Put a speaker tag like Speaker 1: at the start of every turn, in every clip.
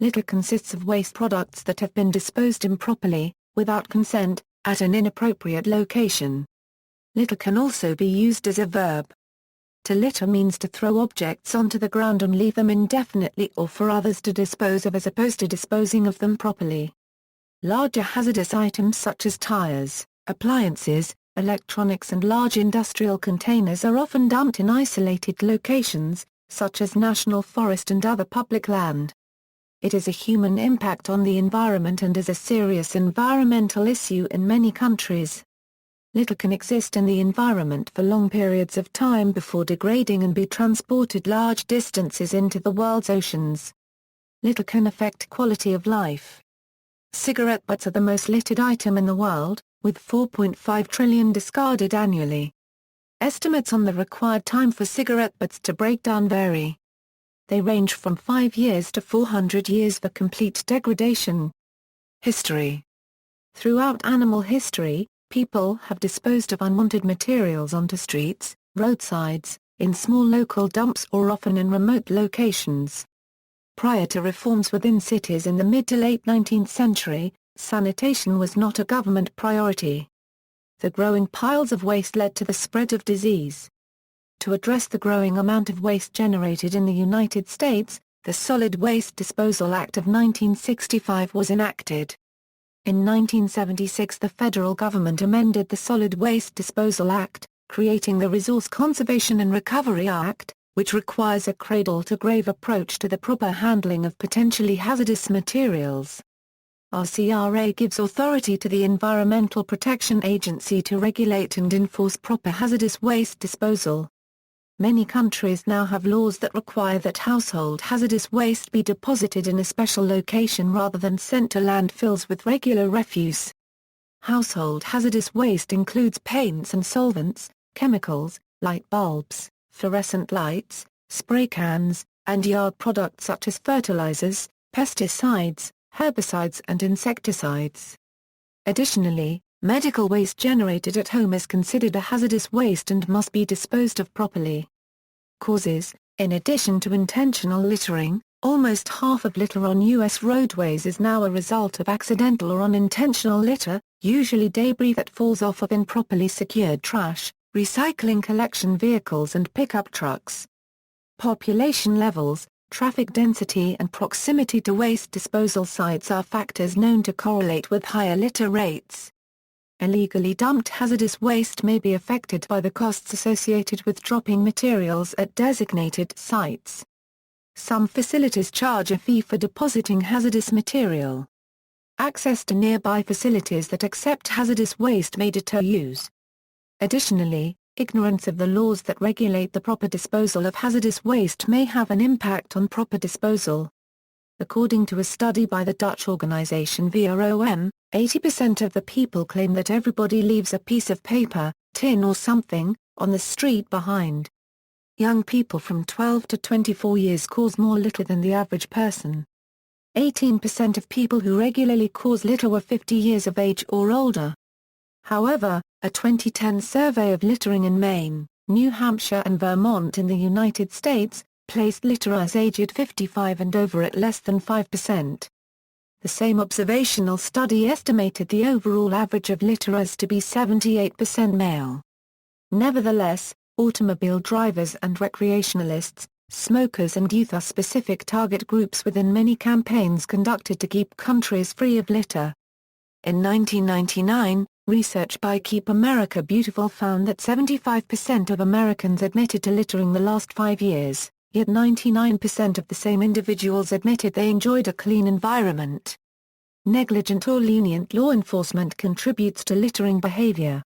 Speaker 1: Litter consists of waste products that have been disposed improperly, without consent, at an inappropriate location. Litter can also be used as a verb. To litter means to throw objects onto the ground and leave them indefinitely or for others to dispose of, as opposed to disposing of them properly. Larger hazardous items such as tires, appliances, electronics and large industrial containers are often dumped in isolated locations, such as national forest and other public land. It is a human impact on the environment and is a serious environmental issue in many countries. Litter can exist in the environment for long periods of time before degrading and be transported large distances into the world's oceans. Litter can affect quality of life. Cigarette butts are the most littered item in the world, with 4.5 trillion discarded annually. Estimates on the required time for cigarette butts to break down vary. They range from 5 years to 400 years for complete degradation. History. Throughout animal history, people have disposed of unwanted materials onto streets, roadsides, in small local dumps or often in remote locations. Prior to reforms within cities in the mid to late 19th century, sanitation was not a government priority. The growing piles of waste led to the spread of disease. To address the growing amount of waste generated in the United States, the Solid Waste Disposal Act of 1965 was enacted. In 1976 the federal government amended the Solid Waste Disposal Act, creating the Resource Conservation and Recovery Act, which requires a cradle-to-grave approach to the proper handling of potentially hazardous materials. RCRA gives authority to the Environmental Protection Agency to regulate and enforce proper hazardous waste disposal. Many countries now have laws that require that household hazardous waste be deposited in a special location rather than sent to landfills with regular refuse. Household hazardous waste includes paints and solvents, chemicals, light bulbs, fluorescent lights, spray cans, and yard products such as fertilizers, pesticides, herbicides and insecticides. Additionally, medical waste generated at home is considered a hazardous waste and must be disposed of properly. Causes. In addition to intentional littering, almost half of litter on U.S. roadways is now a result of accidental or unintentional litter, usually debris that falls off of improperly secured trash, recycling collection vehicles and pickup trucks. Population levels, traffic density and proximity to waste disposal sites are factors known to correlate with higher litter rates. Illegally dumped hazardous waste may be affected by the costs associated with dropping materials at designated sites. Some facilities charge a fee for depositing hazardous material. Access to nearby facilities that accept hazardous waste may deter use. Additionally, ignorance of the laws that regulate the proper disposal of hazardous waste may have an impact on proper disposal. According to a study by the Dutch organization VROM, 80% of the people claim that everybody leaves a piece of paper, tin or something, on the street behind. Young people from 12 to 24 years cause more litter than the average person. 18% of people who regularly cause litter were 50 years of age or older. However, a 2010 survey of littering in Maine, New Hampshire and Vermont in the United States, placed litterers aged 55 and over at less than 5%. The same observational study estimated the overall average of litterers to be 78% male. Nevertheless, automobile drivers and recreationalists, smokers and youth are specific target groups within many campaigns conducted to keep countries free of litter. In 1999, research by Keep America Beautiful found that 75% of Americans admitted to littering the last 5 years. Yet 99% of the same individuals admitted they enjoyed a clean environment. Negligent or lenient law enforcement contributes to littering behavior.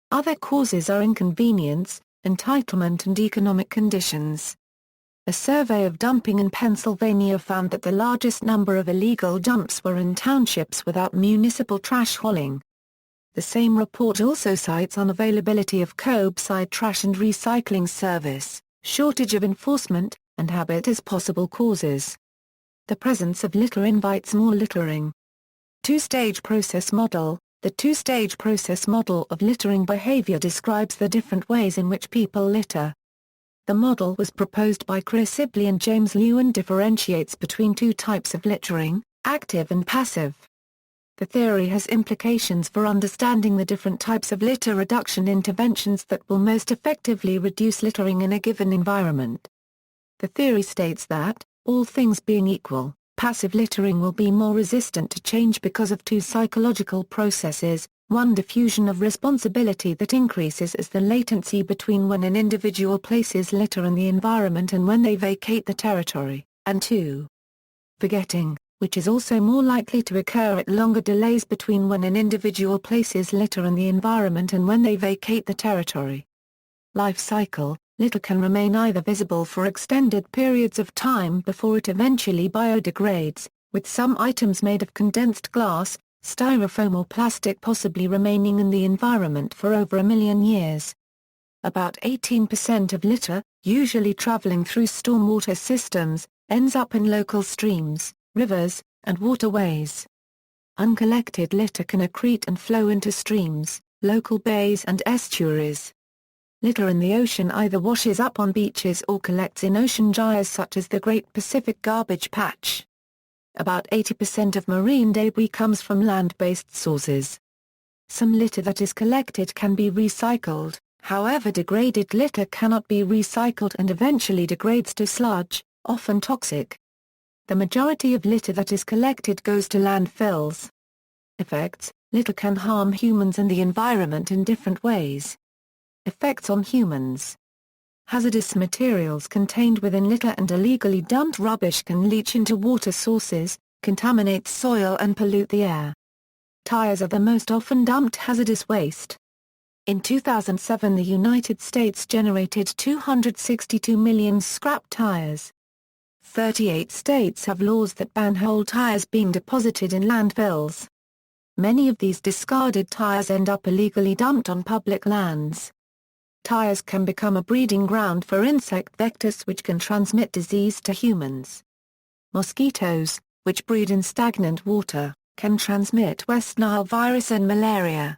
Speaker 1: Other causes are inconvenience, entitlement and economic conditions. A survey of dumping in Pennsylvania found that the largest number of illegal dumps were in townships without municipal trash hauling. The same report also cites unavailability of curbside trash and recycling service, shortage of enforcement, and habit as possible causes. The presence of litter invites more littering. Two-stage process model. The two-stage process model of littering behavior describes the different ways in which people litter. The model was proposed by Chris Sibley and James Liu and differentiates between two types of littering, active and passive. The theory has implications for understanding the different types of litter reduction interventions that will most effectively reduce littering in a given environment. The theory states that, all things being equal, passive littering will be more resistant to change because of two psychological processes: one, diffusion of responsibility that increases as the latency between when an individual places litter in the environment and when they vacate the territory, and two, forgetting, which is also more likely to occur at longer delays between when an individual places litter in the environment and when they vacate the territory. Life cycle: litter can remain either visible for extended periods of time before it eventually biodegrades, with some items made of condensed glass, styrofoam or plastic possibly remaining in the environment for over 1 million years. About 18% of litter, usually traveling through stormwater systems, ends up in local streams, rivers, and waterways. Uncollected litter can accrete and flow into streams, local bays and estuaries. Litter in the ocean either washes up on beaches or collects in ocean gyres such as the Great Pacific Garbage Patch. About 80% of marine debris comes from land-based sources. Some litter that is collected can be recycled, however degraded litter cannot be recycled and eventually degrades to sludge, often toxic. The majority of litter that is collected goes to landfills. Effects: litter can harm humans and the environment in different ways. Effects on humans: hazardous materials contained within litter and illegally dumped rubbish can leach into water sources, contaminate soil and pollute the air. Tires are the most often dumped hazardous waste. In 2007, the United States generated 262 million scrap tires. 38 states have laws that ban whole tires being deposited in landfills. Many of these discarded tires end up illegally dumped on public lands. Tires can become a breeding ground for insect vectors which can transmit disease to humans. Mosquitoes, which breed in stagnant water, can transmit West Nile virus and malaria.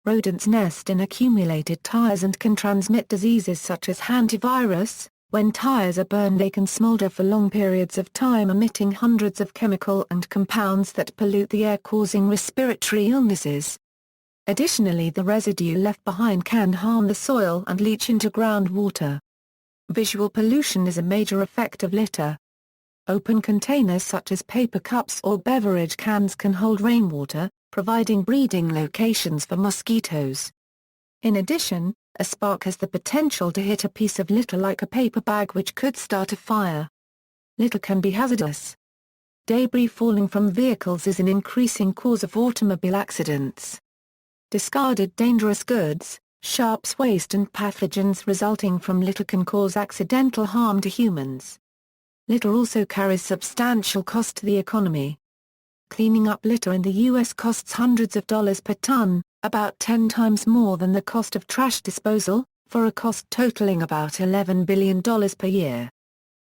Speaker 1: Rodents nest in accumulated tires and can transmit diseases such as hantavirus. When tires are burned, they can smolder for long periods of time, emitting hundreds of chemical and compounds that pollute the air, causing respiratory illnesses. Additionally, the residue left behind can harm the soil and leach into groundwater. Visual pollution is a major effect of litter. Open containers such as paper cups or beverage cans can hold rainwater, providing breeding locations for mosquitoes. In addition, a spark has the potential to hit a piece of litter like a paper bag, which could start a fire. Litter can be hazardous. Debris falling from vehicles is an increasing cause of automobile accidents. Discarded dangerous goods, sharps waste and pathogens resulting from litter can cause accidental harm to humans. Litter also carries substantial cost to the economy. Cleaning up litter in the U.S. costs hundreds of dollars per ton, about 10 times more than the cost of trash disposal, for a cost totaling about $11 billion per year.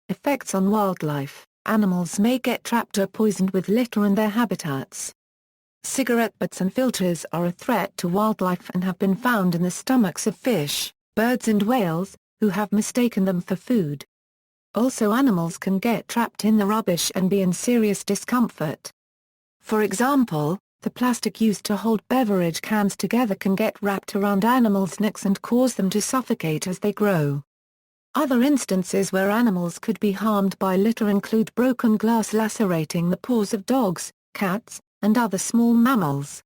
Speaker 1: Effects on wildlife: animals may get trapped or poisoned with litter in their habitats. Cigarette butts and filters are a threat to wildlife and have been found in the stomachs of fish, birds and whales, who have mistaken them for food. Also, animals can get trapped in the rubbish and be in serious discomfort. For example, the plastic used to hold beverage cans together can get wrapped around animals' necks and cause them to suffocate as they grow. Other instances where animals could be harmed by litter include broken glass lacerating the paws of dogs, cats, and other small mammals.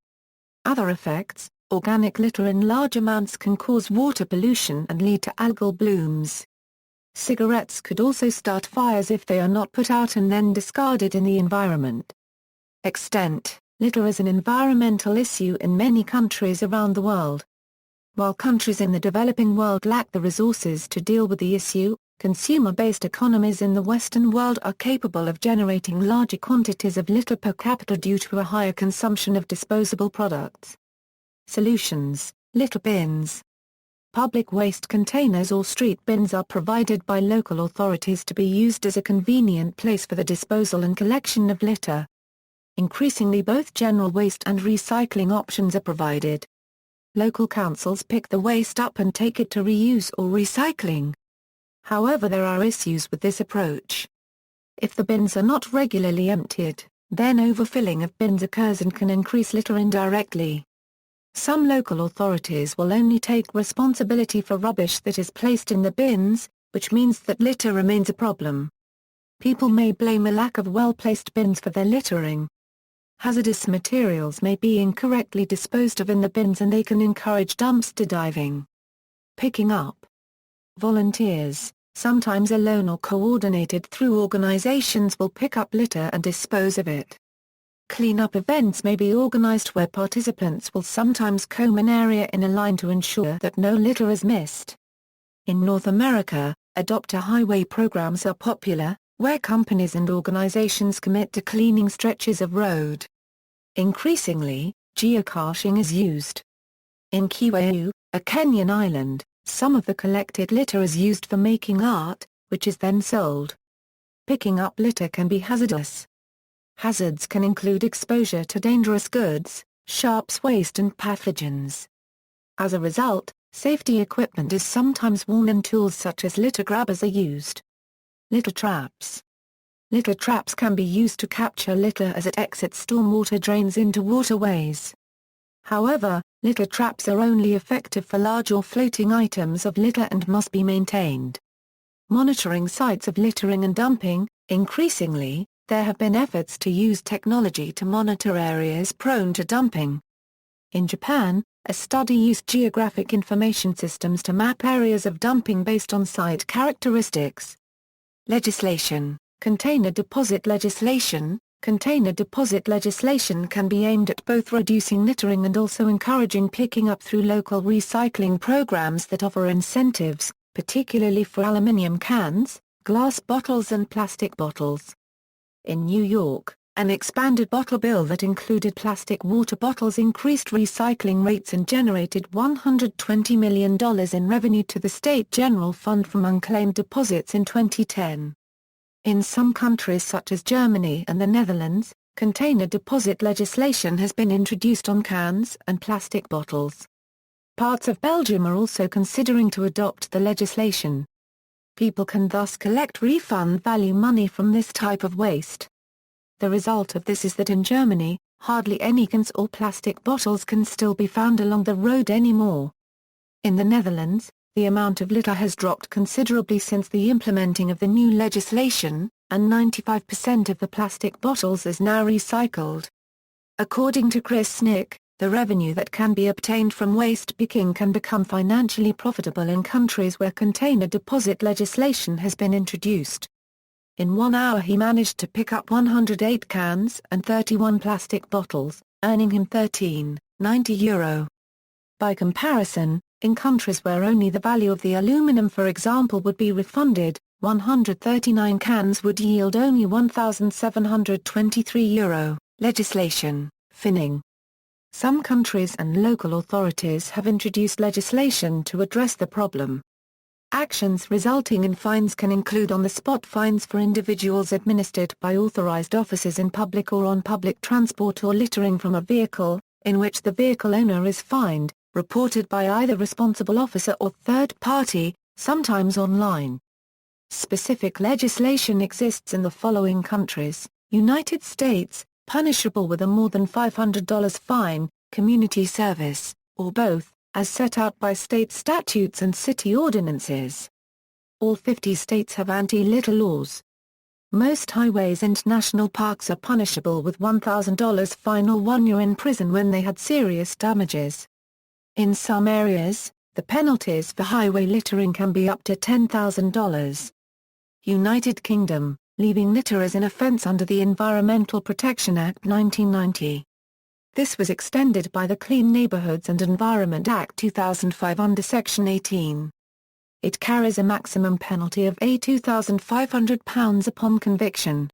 Speaker 1: Other effects: organic litter in large amounts can cause water pollution and lead to algal blooms. Cigarettes could also start fires if they are not put out and then discarded in the environment. Extent: litter is an environmental issue in many countries around the world. While countries in the developing world lack the resources to deal with the issue, consumer-based economies in the Western world are capable of generating larger quantities of litter per capita due to a higher consumption of disposable products. Solutions: litter bins. Public waste containers or street bins are provided by local authorities to be used as a convenient place for the disposal and collection of litter. Increasingly, both general waste and recycling options are provided. Local councils pick the waste up and take it to reuse or recycling. However, there are issues with this approach. If the bins are not regularly emptied, then overfilling of bins occurs and can increase litter indirectly. Some local authorities will only take responsibility for rubbish that is placed in the bins, which means that litter remains a problem. People may blame a lack of well-placed bins for their littering. Hazardous materials may be incorrectly disposed of in the bins and they can encourage dumpster diving. Picking up. Volunteers, sometimes alone or coordinated through organizations, will pick up litter and dispose of it. Clean-up events may be organized where participants will sometimes comb an area in a line to ensure that no litter is missed. In North America, adopt-a-highway programs are popular, where companies and organizations commit to cleaning stretches of road. Increasingly, geocaching is used. In Kiwau, a Kenyan island, some of the collected litter is used for making art, which is then sold. Picking up litter can be hazardous. Hazards can include exposure to dangerous goods, sharps waste and pathogens. As a result, safety equipment is sometimes worn and tools such as litter grabbers are used. Litter traps. Litter traps can be used to capture litter as it exits stormwater drains into waterways. However, litter traps are only effective for large or floating items of litter and must be maintained. Monitoring sites of littering and dumping. Increasingly, there have been efforts to use technology to monitor areas prone to dumping. In Japan, a study used geographic information systems to map areas of dumping based on site characteristics. Legislation. Container deposit legislation. Container deposit legislation can be aimed at both reducing littering and also encouraging picking up through local recycling programs that offer incentives, particularly for aluminum cans, glass bottles and plastic bottles. In New York, an expanded bottle bill that included plastic water bottles increased recycling rates and generated $120 million in revenue to the state general fund from unclaimed deposits in 2010. In some countries such as Germany and the Netherlands, container deposit legislation has been introduced on cans and plastic bottles. Parts of Belgium are also considering to adopt the legislation. People can thus collect refund value money from this type of waste. The result of this is that in Germany, hardly any cans or plastic bottles can still be found along the road anymore. In the Netherlands, the amount of litter has dropped considerably since the implementing of the new legislation, and 95% of the plastic bottles is now recycled. According to Chris Snick, the revenue that can be obtained from waste picking can become financially profitable in countries where container deposit legislation has been introduced. In 1 hour he managed to pick up 108 cans and 31 plastic bottles, earning him €13.90. By comparison, in countries where only the value of the aluminum, for example, would be refunded, 139 cans would yield only €1,723. Legislation, finning. Some countries and local authorities have introduced legislation to address the problem. Actions resulting in fines can include on-the-spot fines for individuals administered by authorized officers in public or on public transport, or littering from a vehicle, in which the vehicle owner is fined, reported by either responsible officer or third party, sometimes online. Specific legislation exists in the following countries: United States, punishable with a more than $500 fine, community service, or both, as set out by state statutes and city ordinances. All 50 states have anti-litter laws. Most highways and national parks are punishable with $1,000 fine or 1 year in prison when they had serious damages. In some areas, the penalties for highway littering can be up to $10,000. United Kingdom, leaving litter as an offence under the Environmental Protection Act 1990. This was extended by the Clean Neighbourhoods and Environment Act 2005 under Section 18. It carries a maximum penalty of £2,500 upon conviction.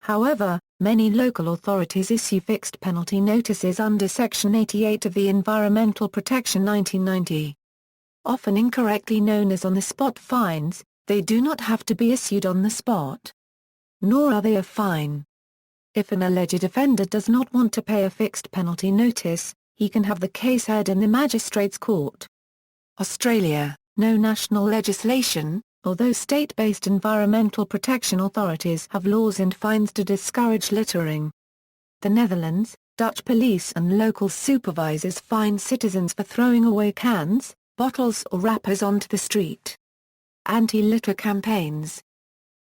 Speaker 1: However, many local authorities issue fixed penalty notices under Section 88 of the Environmental Protection 1990. Often incorrectly known as on-the-spot fines, they do not have to be issued on the spot. Nor are they a fine. If an alleged offender does not want to pay a fixed penalty notice, he can have the case heard in the magistrate's court. Australia, no national legislation, although state-based environmental protection authorities have laws and fines to discourage littering. The Netherlands, Dutch police and local supervisors fine citizens for throwing away cans, bottles or wrappers onto the street. Anti-litter campaigns.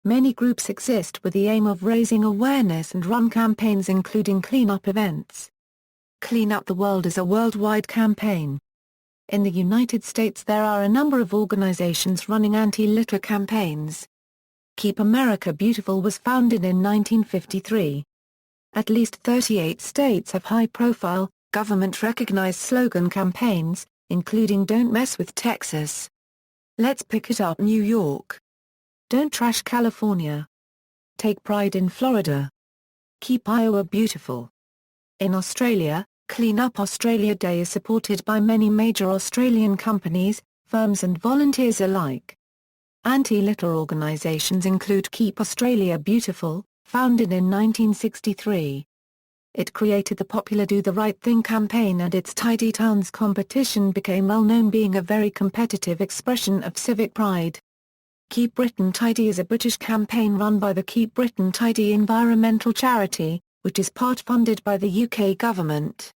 Speaker 1: Many groups exist with the aim of raising awareness and run campaigns including clean-up events. Clean Up the World is a worldwide campaign. In the United States there are a number of organizations running anti-litter campaigns. Keep America Beautiful was founded in 1953. At least 38 states have high-profile, government-recognized slogan campaigns, including Don't Mess with Texas. Let's Pick It Up New York. Don't Trash California. Take Pride in Florida. Keep Iowa Beautiful. In Australia, Clean Up Australia Day is supported by many major Australian companies, firms and volunteers alike. Anti-litter organisations include Keep Australia Beautiful, founded in 1963. It created the popular Do the Right Thing campaign, and its Tidy Towns competition became well known, being a very competitive expression of civic pride. Keep Britain Tidy is a British campaign run by the Keep Britain Tidy environmental charity, which is part funded by the UK government.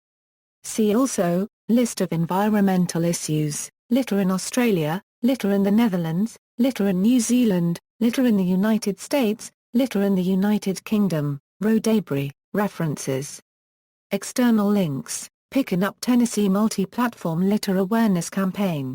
Speaker 1: See also, List of environmental issues, litter in Australia, litter in the Netherlands, litter in New Zealand, litter in the United States, litter in the United Kingdom, road debris, references. External links, Picking Up Tennessee Multi-Platform Litter Awareness Campaign.